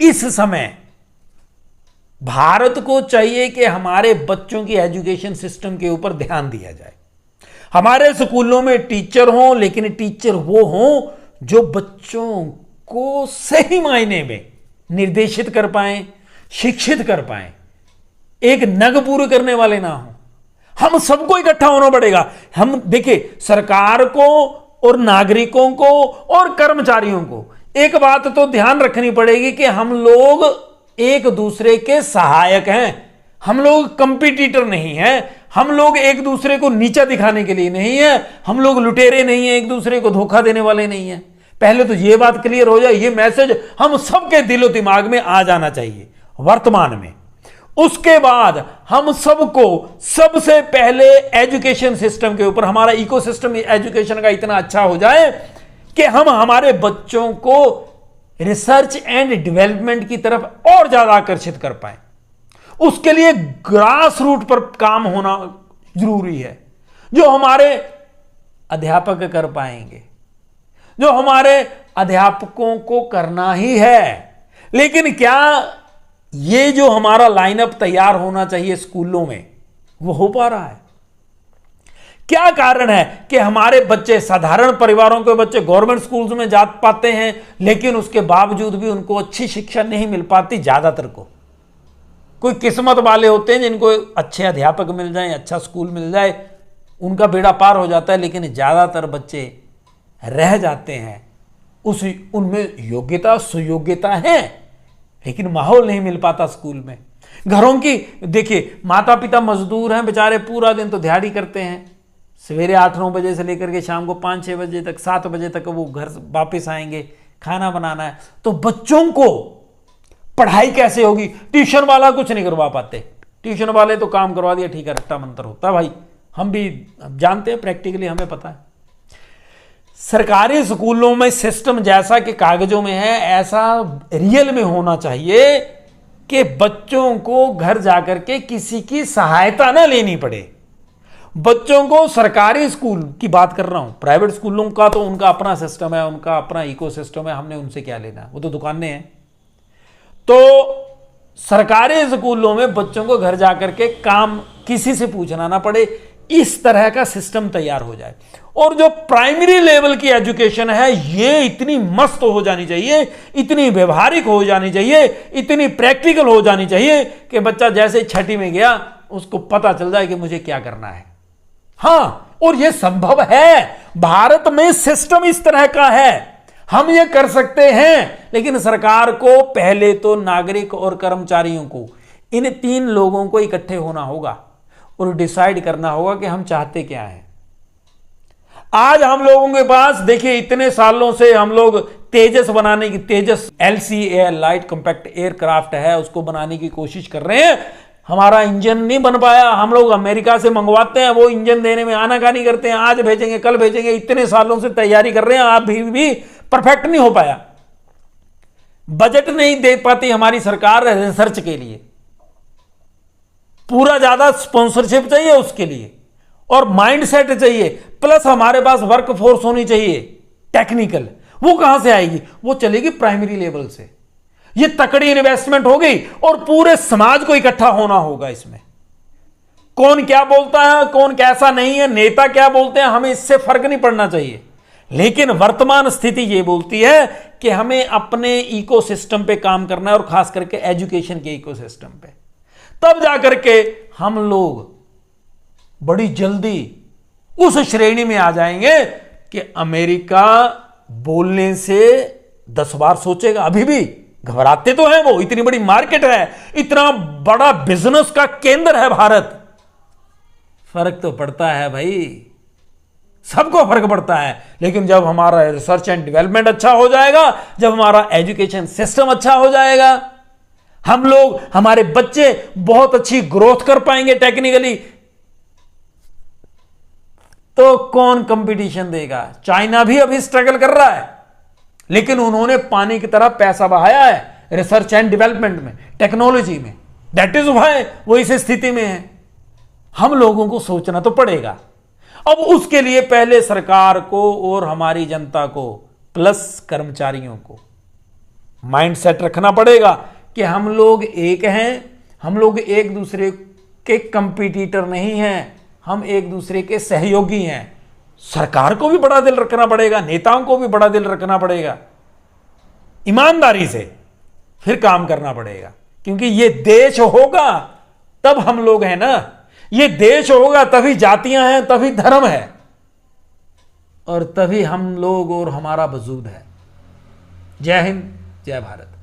इस समय भारत को चाहिए कि हमारे बच्चों की एजुकेशन सिस्टम के ऊपर ध्यान दिया जाए। हमारे स्कूलों में टीचर हों, लेकिन टीचर वो हों जो बच्चों को सही मायने में निर्देशित कर पाएं, शिक्षित कर पाएं, एक नग पूरे करने वाले ना हो। हम सबको इकट्ठा होना पड़ेगा। हम देखिए, सरकार को और नागरिकों को और कर्मचारियों को एक बात तो ध्यान रखनी पड़ेगी कि हम लोग एक दूसरे के सहायक हैं। हम लोग कंपटीटर नहीं हैं। हम लोग एक दूसरे को नीचा दिखाने के लिए नहीं है। हम लोग लुटेरे नहीं हैं, एक दूसरे को धोखा देने वाले नहीं हैं। पहले तो यह बात क्लियर हो जाए, यह मैसेज हम सबके दिलो दिमाग में आ जाना चाहिए वर्तमान में। उसके बाद हम सबको सबसे पहले एजुकेशन सिस्टम के ऊपर, हमारा इकोसिस्टम एजुकेशन का इतना अच्छा हो जाए कि हम हमारे बच्चों को रिसर्च एंड डेवलपमेंट की तरफ और ज्यादा आकर्षित कर पाए। उसके लिए ग्रास रूट पर काम होना जरूरी है, जो हमारे अध्यापक कर पाएंगे, जो हमारे अध्यापकों को करना ही है। लेकिन क्या ये जो हमारा लाइनअप तैयार होना चाहिए स्कूलों में, वो हो पा रहा है? क्या कारण है कि हमारे बच्चे, साधारण परिवारों के बच्चे गवर्नमेंट स्कूल्स में जा पाते हैं, लेकिन उसके बावजूद भी उनको अच्छी शिक्षा नहीं मिल पाती? ज्यादातर को कोई किस्मत वाले होते हैं जिनको अच्छे अध्यापक मिल जाएं, अच्छा स्कूल मिल जाए, उनका बेड़ा पार हो जाता है। लेकिन ज्यादातर बच्चे रह जाते हैं। उनमें योग्यता सुयोग्यता है, लेकिन माहौल नहीं मिल पाता स्कूल में। घरों की देखिए, माता पिता मजदूर हैं बेचारे, पूरा दिन तो दिहाड़ी करते हैं। सवेरे 8-9 बजे से लेकर के शाम को 5-6 बजे तक, 7 बजे तक वो घर वापस आएंगे, खाना बनाना है। तो बच्चों को पढ़ाई कैसे होगी? ट्यूशन वाला कुछ नहीं करवा पाते। ट्यूशन वाले तो काम करवा दिया, ठीक है, रट्टा मंत्र होता है भाई, हम भी जानते हैं, प्रैक्टिकली हमें पता है। सरकारी स्कूलों में सिस्टम जैसा कि कागजों में है, ऐसा रियल में होना चाहिए कि बच्चों को घर जाकर के किसी की सहायता ना लेनी पड़े। बच्चों को सरकारी स्कूल की बात कर रहा हूं, प्राइवेट स्कूलों का तो उनका अपना सिस्टम है, उनका अपना इकोसिस्टम है, हमने उनसे क्या लेना, वो तो दुकानें हैं। तो सरकारी स्कूलों में बच्चों को घर जाकर के काम किसी से पूछना ना पड़े, इस तरह का सिस्टम तैयार हो जाए। और जो प्राइमरी लेवल की एजुकेशन है, ये इतनी मस्त हो जानी चाहिए, इतनी व्यवहारिक हो जानी चाहिए, इतनी प्रैक्टिकल हो जानी चाहिए कि बच्चा जैसे छठी में गया उसको पता चल जाए कि मुझे क्या करना है। हां, और यह संभव है। भारत में सिस्टम इस तरह का है, हम ये कर सकते हैं। लेकिन सरकार को पहले तो नागरिक और कर्मचारियों को, इन 3 लोगों को इकट्ठे होना होगा और डिसाइड करना होगा कि हम चाहते क्या हैं। आज हम लोगों के पास देखिए, इतने सालों से हम लोग तेजस बनाने की, तेजस LCA लाइट कॉम्पैक्ट एयरक्राफ्ट है, उसको बनाने की कोशिश कर रहे हैं। हमारा इंजन नहीं बन पाया, हम लोग अमेरिका से मंगवाते हैं, वो इंजन देने में आनाकानी करते हैं, आज भेजेंगे कल भेजेंगे, इतने सालों से तैयारी कर रहे हैं, अभी भी परफेक्ट नहीं हो पाया। बजट नहीं दे पाती हमारी सरकार रिसर्च के लिए, पूरा ज्यादा स्पॉन्सरशिप चाहिए उसके लिए, और माइंडसेट चाहिए, प्लस हमारे पास वर्क फोर्स होनी चाहिए टेक्निकल। वो कहां से आएगी? वो चलेगी प्राइमरी लेवल से। ये तकड़ी इन्वेस्टमेंट हो गई और पूरे समाज को इकट्ठा होना होगा इसमें। कौन क्या बोलता है, कौन कैसा नहीं है, नेता क्या बोलते हैं, हमें इससे फर्क नहीं पड़ना चाहिए। लेकिन वर्तमान स्थिति यह बोलती है कि हमें अपने इकोसिस्टम पे काम करना है, और खास करके एजुकेशन के इकोसिस्टम पे। तब जाकर के हम लोग बड़ी जल्दी उस श्रेणी में आ जाएंगे कि अमेरिका बोलने से 10 बार सोचेगा। अभी भी घबराते तो हैं वो, इतनी बड़ी मार्केट है, इतना बड़ा बिजनेस का केंद्र है भारत। फर्क तो पड़ता है भाई, सबको फर्क पड़ता है। लेकिन जब हमारा रिसर्च एंड डेवलपमेंट अच्छा हो जाएगा, जब हमारा एजुकेशन सिस्टम अच्छा हो जाएगा, हम लोग, हमारे बच्चे बहुत अच्छी ग्रोथ कर पाएंगे टेक्निकली, तो कौन कंपटीशन देगा? चाइना भी अभी स्ट्रगल कर रहा है, लेकिन उन्होंने पानी की तरह पैसा बहाया है रिसर्च एंड डेवलपमेंट में, टेक्नोलॉजी में। दैट इज व्हाई वो इस स्थिति में है। हम लोगों को सोचना तो पड़ेगा। अब उसके लिए पहले सरकार को और हमारी जनता को, प्लस कर्मचारियों को माइंड सेट रखना पड़ेगा कि हम लोग एक हैं, हम लोग एक दूसरे के कंपटीटर नहीं हैं, हम एक दूसरे के सहयोगी हैं। सरकार को भी बड़ा दिल रखना पड़ेगा, नेताओं को भी बड़ा दिल रखना पड़ेगा, ईमानदारी से फिर काम करना पड़ेगा, क्योंकि ये देश होगा तब हम लोग हैं ना, ये देश होगा तभी जातियां हैं, तभी धर्म है, और तभी हम लोग और हमारा वजूद है। जय हिंद, जय भारत।